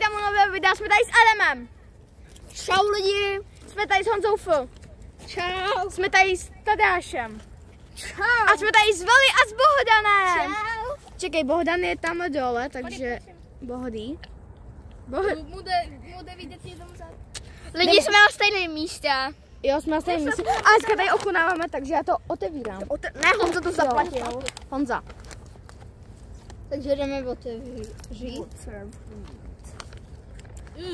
Vítám u nového videa, jsme tady s Adamem. Čau lidi. Jsme tady s Honzou F. Čau. Jsme tady s Tadášem. Čau. A jsme tady s Veli a s Bohdanem. Čau. Čekej, Bohdan je tam dole, takže Bohodý. Lidi, jsme na stejném místě. Jo, jsme na stejném místě. A dneska tady okonáváme, takže já to otevírám. Ne, Honza to zaplatil. Honza. Takže jdeme otevřít.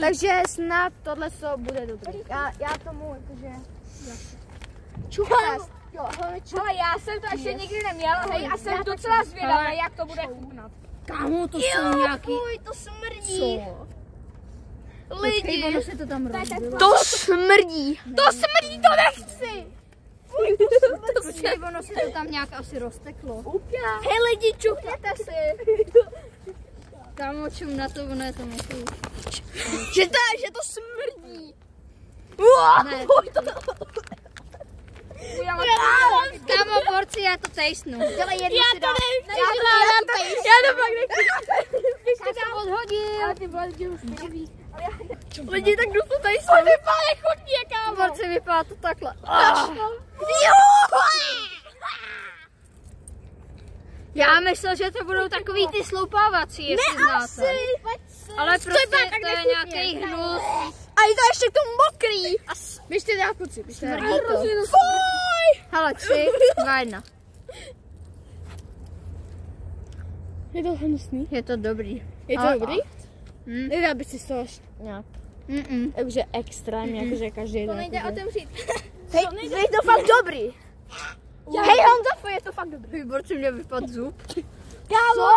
Takže snad tohle bude dobrý. Já tomu jakože... Čuchás. Ale já jsem to ještě nikdy neměl, hej, a jsem docela zvědavý, jak to bude chutnat. Kámo, to jsou nějaký... Fuj, to smrdí. Co? Lidi, ono se to tam rozbilo. to smrdí. To smrdí, to nechci. Fuj, to smrdí. Ono se to tam nějak asi rozteklo. Hej lidi, čuchněte si. Kámo, čum na to, ono je to myslí. Že to smrdí. Ne. Kámo, porci, já to tejsnu. Dělej jednu si dám. Já to pak nechci. Já jsem odhodil. Lidi, tak jdu to tady To vypadá nechutně, kámo. Porci, vypadá to takhle. Já myslel, že to budou takový ty sloupávací, jestli znáte. Ale prostě to je nějaký hnus. A je to ještě k tomu mokrý. Běžte dál, kluci, běžte dál. Hele, 3, 2, 1. Je to hnusný. Je to dobrý. Je to dobrý? Nedá by si z toho nějak. Takže extrémně, jakože každý den. To nejde otevřít. Hej, je to fakt dobrý. Hej Honzo, je to fakt dobrý. Výborce, mě vypadl zub. Kámo!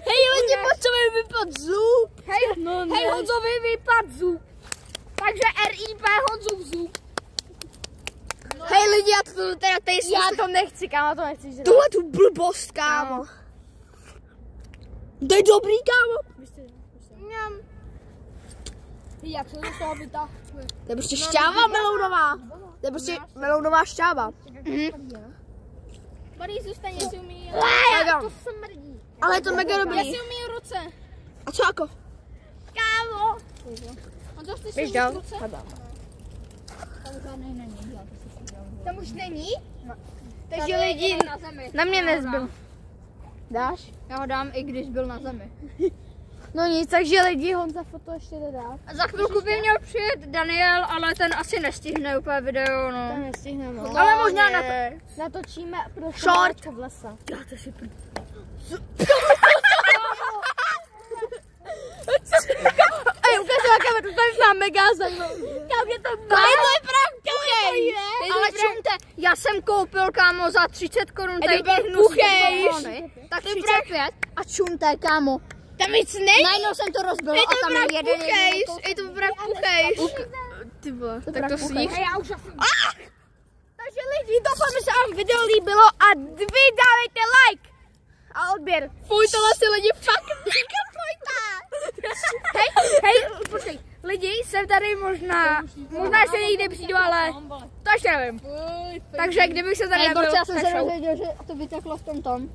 Hej, lidi, potřebujeme vypad zub. Hej, Honzovi vypad zub. Takže RIP Honzův zub. Hej lidi, já to teda tejsnu. Já to nechci, kámo, to nechci žrát. Tuhle tu blbost, kámo. To je dobrý, kámo. Mňam. Jak se to z toho vytáhne? To je prostě šťáva melounová. To je prostě melounová šťáva. Barý, zůstaň, jestli umí. To smrdí. Ale je to mega dobrý. Já si umí ruce. A co jako? Kámo. Honzo, ty si Běž umíš dál. ruce? Tam žádnej není. Tam už není? No. Takže lidi, na mě nezbyl. Dáš? Já ho dám, i když byl na zemi. No nic, takže lidi, Honza foto ještě dodá. A za chvilku by měl přijet Daniel, ale ten asi nestihne úplně video, no. To nestihneme. Ale možná natočíme prostě Short. v lese. to si Ej, ukazuj kameru, to je znám mega zajímavý. Kam je to pravda, ale čumte, já jsem koupil, kámo, za 30 korun tady ty hnusné balóny. Tak 35 a čumte, kámo. Tam nic není. Najednou jsem to rozbil a tam je jeden. Je to vrah puchejš. Ty vole, tak to sníh. Takže lidi, doufám, že se vám video líbilo a vy dávejte like a odběr. Fuj, tohle si lidi fakt hej, počkej, lidi, jsem tady možná ještě někde přijdu, ale to ještě nevím. Takže kdybych se tady nebyl, já jsem se dozvěděl, že to vyteklo v tom.